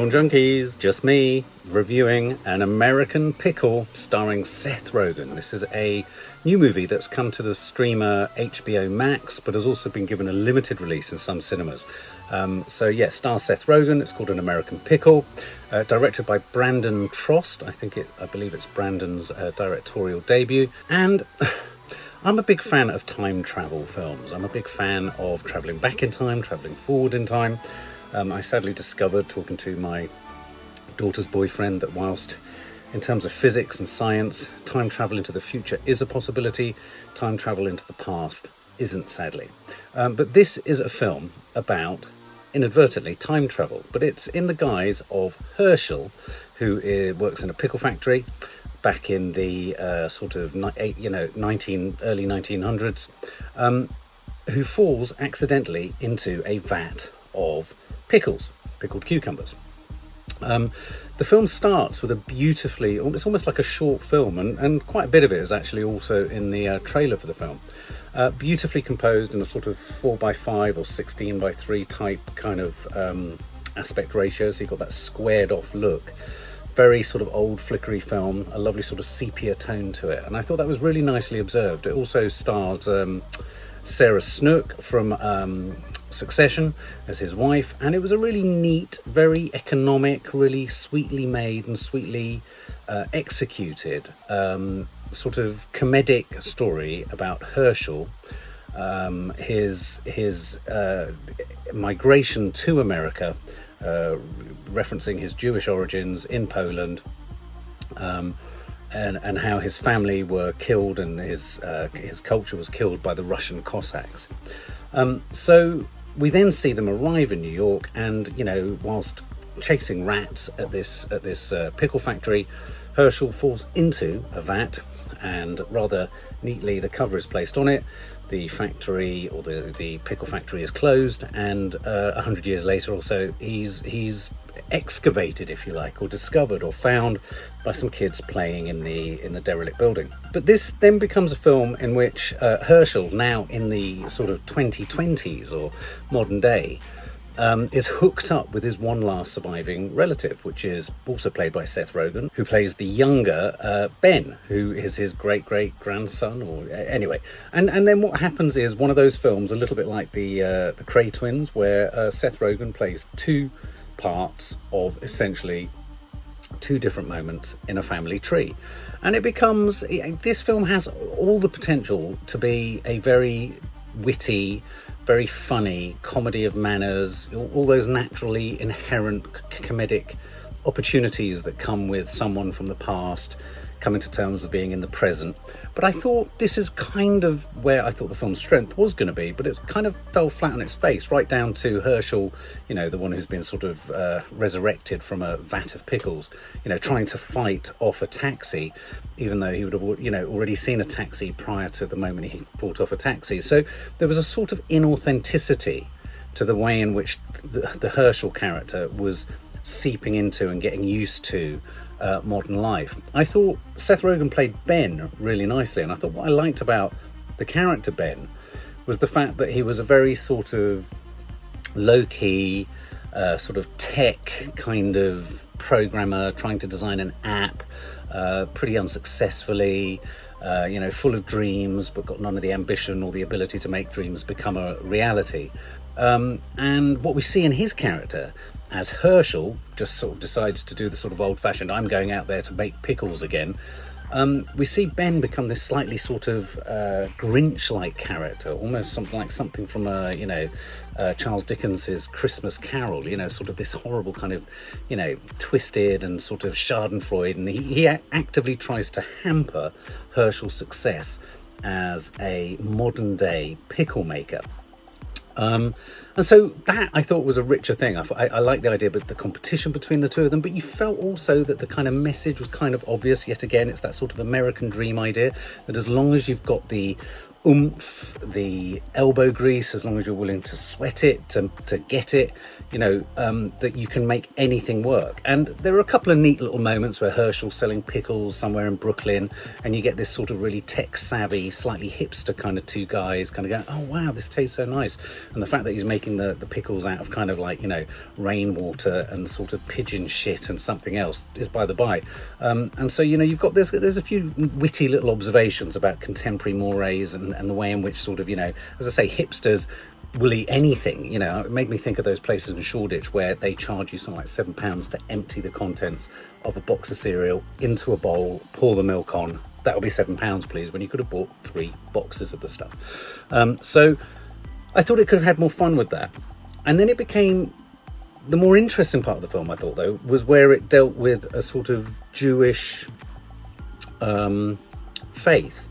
on Junkies, just me, reviewing An American Pickle starring Seth Rogen. This is a new movie that's come to the streamer HBO Max, but has also been given a limited release in some cinemas. Stars Seth Rogen. It's called An American Pickle, directed by Brandon Trost. I believe it's Brandon's directorial debut. And I'm a big fan of time travel films. I'm a big fan of travelling back in time, travelling forward in time. I sadly discovered, talking to my daughter's boyfriend, that whilst in terms of physics and science, time travel into the future is a possibility, time travel into the past isn't, sadly. But this is a film about, inadvertently, time travel, but it's in the guise of Herschel, who works in a pickle factory back in the early 1900s, who falls accidentally into a vat of pickles, pickled cucumbers. The film starts with a beautifully, it's almost like a short film, and quite a bit of it is actually also in the trailer for the film. Beautifully composed in a sort of 4:5 or 16:3 type kind of aspect ratio, so you've got that squared off look. Very sort of old flickery film, a lovely sort of sepia tone to it, and I thought that was really nicely observed. It also stars Sarah Snook from Succession as his wife, and it was a really neat, very economic, really sweetly made and sweetly executed sort of comedic story about Herschel, his migration to America, referencing his Jewish origins in Poland, and how his family were killed and his culture was killed by the Russian Cossacks. So we then see them arrive in New York, and whilst chasing rats at this pickle factory, Herschel falls into a vat, and rather neatly the cover is placed on it. The factory, or the pickle factory, is closed, and 100 years later or so, he's excavated, if you like, or discovered or found by some kids playing in the derelict building. But this then becomes a film in which Herschel, now in the sort of 2020s or modern day, is hooked up with his one last surviving relative, which is also played by Seth Rogen, who plays the younger Ben, who is his great-great-grandson, or anyway. And then what happens is one of those films, a little bit like the Cray twins, where Seth Rogen plays two parts of essentially two different moments in a family tree. And it becomes, this film has all the potential to be a very witty, very funny comedy of manners, all those naturally inherent comedic opportunities that come with someone from the past coming to terms with being in the present. But I thought this is kind of where I thought the film's strength was going to be, but it kind of fell flat on its face, right down to Herschel, the one who's been sort of resurrected from a vat of pickles, trying to fight off a taxi, even though he would have, already seen a taxi prior to the moment he fought off a taxi. So there was a sort of inauthenticity to the way in which the Herschel character was seeping into and getting used to modern life. I thought Seth Rogen played Ben really nicely, and I thought what I liked about the character Ben was the fact that he was a very sort of low-key, sort of tech kind of programmer trying to design an app, pretty unsuccessfully, full of dreams, but got none of the ambition or the ability to make dreams become a reality. And what we see in his character, as Herschel just sort of decides to do the sort of old-fashioned, I'm going out there to make pickles again, we see Ben become this slightly sort of Grinch-like character, almost something from Charles Dickens's Christmas Carol, sort of this horrible kind of, twisted and sort of schadenfreude, and he actively tries to hamper Herschel's success as a modern-day pickle maker. And so that I thought was a richer thing. I like the idea of the competition between the two of them, but you felt also that the kind of message was kind of obvious. Yet again, it's that sort of American dream idea that as long as you've got the oomph, the elbow grease, as long as you're willing to sweat it, to get it, that you can make anything work. And there are a couple of neat little moments where Herschel's selling pickles somewhere in Brooklyn, and you get this sort of really tech savvy, slightly hipster kind of two guys kind of going, oh wow, this tastes so nice. And the fact that he's making making the pickles out of kind of like, you know, rainwater and sort of pigeon shit and something else is by the by. And so, you know, you've got there's a few witty little observations about contemporary mores and the way in which sort of, you know, as I say, hipsters will eat anything. You know, it made me think of those places in Shoreditch where they charge you something like £7 to empty the contents of a box of cereal into a bowl, pour the milk on. That'll be £7, please, when you could have bought 3 boxes of the stuff. So I thought it could have had more fun with that. And then it became the more interesting part of the film, I thought, though, was where it dealt with a sort of Jewish faith.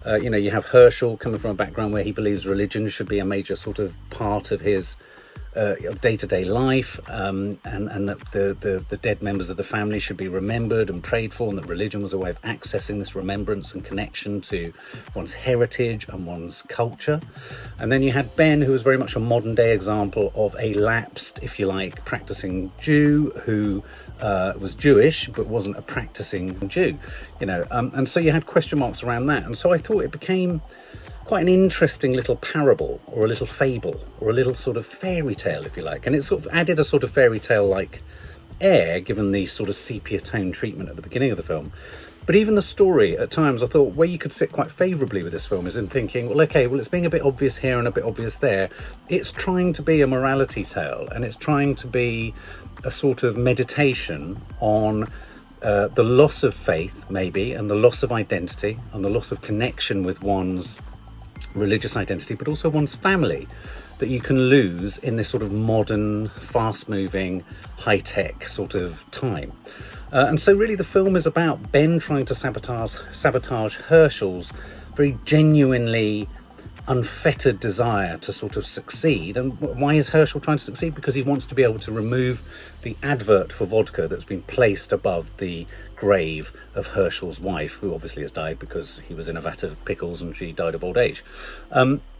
You know, you have Herschel coming from a background where he believes religion should be a major sort of part of his of day-to-day life, and that the dead members of the family should be remembered and prayed for, and that religion was a way of accessing this remembrance and connection to one's heritage and one's culture. And then you had Ben, who was very much a modern-day example of a lapsed, if you like, practicing Jew who was Jewish but wasn't a practicing Jew, you know, and so you had question marks around that. And so I thought it became quite an interesting little parable, or a little fable, or a little sort of fairy tale, if you like. And it sort of added a sort of fairy tale like air, given the sort of sepia tone treatment at the beginning of the film. But even the story, at times, I thought where you could sit quite favourably with this film is in thinking, well, okay, well, it's being a bit obvious here and a bit obvious there. It's trying to be a morality tale, and it's trying to be a sort of meditation on the loss of faith, maybe, and the loss of identity, and the loss of connection with one's religious identity, but also one's family, that you can lose in this sort of modern, fast-moving, high-tech sort of time. And so really the film is about Ben trying to sabotage Herschel's very genuinely unfettered desire to sort of succeed. And why is Herschel trying to succeed? Because he wants to be able to remove the advert for vodka that's been placed above the grave of Herschel's wife, who obviously has died because he was in a vat of pickles and she died of old age.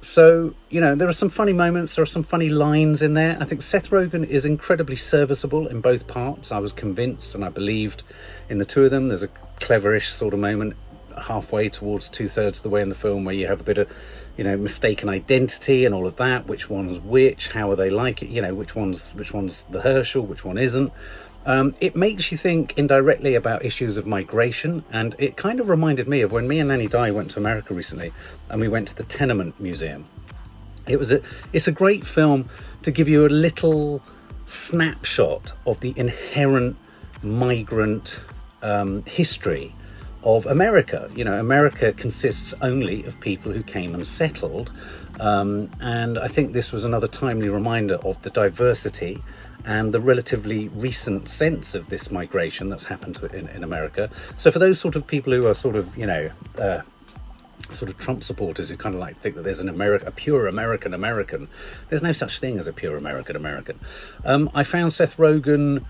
So, you know, there are some funny moments, there are some funny lines in there. I think Seth Rogen is incredibly serviceable in both parts. I was convinced and I believed in the two of them. There's a cleverish sort of moment halfway towards 2/3 of the way in the film where you have a bit of, you know, mistaken identity and all of that. Which one's which? How are they like it? You know, which one's the Herschel? Which one isn't? It makes you think indirectly about issues of migration, and it kind of reminded me of when me and Nanny Di went to America recently, and we went to the Tenement Museum. It's a great film to give you a little snapshot of the inherent migrant history of America. You know, America consists only of people who came and settled, and I think this was another timely reminder of the diversity and the relatively recent sense of this migration that's happened in America. So for those sort of people who are sort of, you know, sort of Trump supporters who kind of like think that there's a pure American, there's no such thing as a pure American. I found Seth Rogen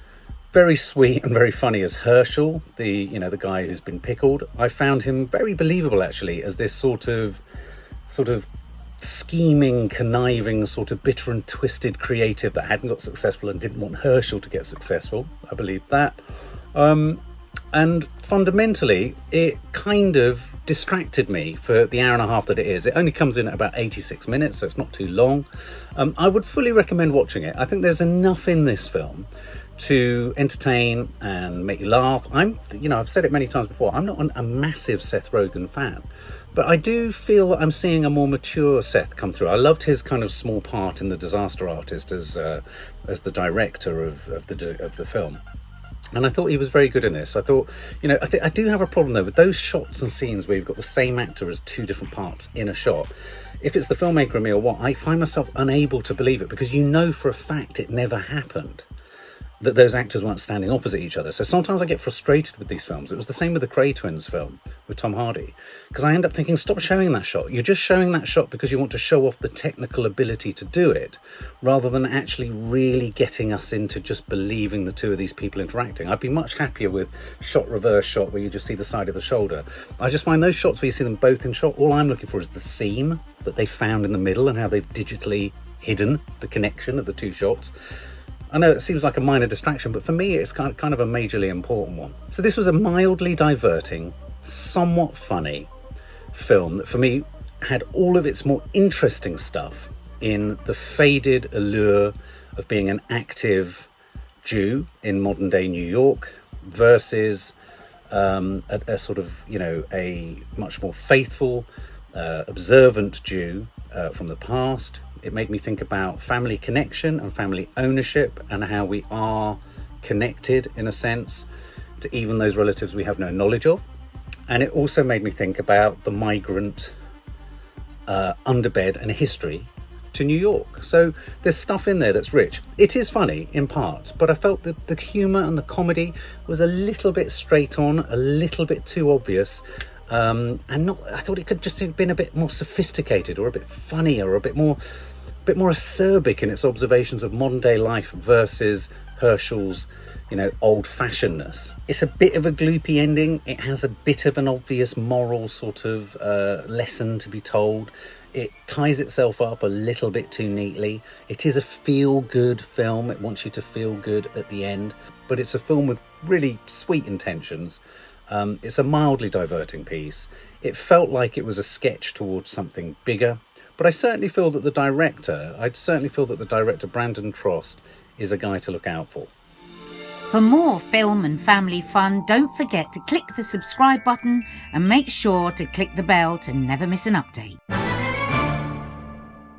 very sweet and very funny as Herschel, the guy who's been pickled. I found him very believable, actually, as this sort of scheming, conniving, sort of bitter and twisted creative that hadn't got successful and didn't want Herschel to get successful. I believe that. And fundamentally, it kind of distracted me for the hour and a half that it is. It only comes in at about 86 minutes, so it's not too long. I would fully recommend watching it. I think there's enough in this film to entertain and make you laugh. I've said it many times before, I'm not a massive Seth Rogen fan, but I do feel that I'm seeing a more mature Seth come through. I loved his kind of small part in The Disaster Artist as the director of the film. And I thought he was very good in this. I thought, I do have a problem though with those shots and scenes where you've got the same actor as two different parts in a shot. If it's the filmmaker in me or what, I find myself unable to believe it, because you know for a fact it never happened, that those actors weren't standing opposite each other. So sometimes I get frustrated with these films. It was the same with the Cray Twins film with Tom Hardy, because I end up thinking, stop showing that shot. You're just showing that shot because you want to show off the technical ability to do it, rather than actually really getting us into just believing the two of these people interacting. I'd be much happier with reverse shot where you just see the side of the shoulder. I just find those shots where you see them both in shot, all I'm looking for is the seam that they found in the middle and how they've digitally hidden the connection of the two shots. I know it seems like a minor distraction, but for me it's kind of a majorly important one. So this was a mildly diverting, somewhat funny film that for me had all of its more interesting stuff in the faded allure of being an active Jew in modern day New York versus a sort of, a much more faithful, observant Jew from the past. It made me think about family connection and family ownership and how we are connected, in a sense, to even those relatives we have no knowledge of. And it also made me think about the migrant underbed and history to New York. So there's stuff in there that's rich. It is funny in parts, but I felt that the humour and the comedy was a little bit straight on, a little bit too obvious, and I thought it could just have been a bit more sophisticated or a bit funnier or a bit more acerbic in its observations of modern day life versus Herschel's old-fashionedness. It's a bit of a gloopy ending. It has a bit of an obvious moral sort of lesson to be told. It ties itself up a little bit too neatly. It is a feel-good film. It wants you to feel good at the end, but it's a film with really sweet intentions. It's a mildly diverting piece. It felt like it was a sketch towards something bigger, but I certainly feel that the director, Brandon Trost, is a guy to look out for. For more film and family fun, don't forget to click the subscribe button and make sure to click the bell to never miss an update.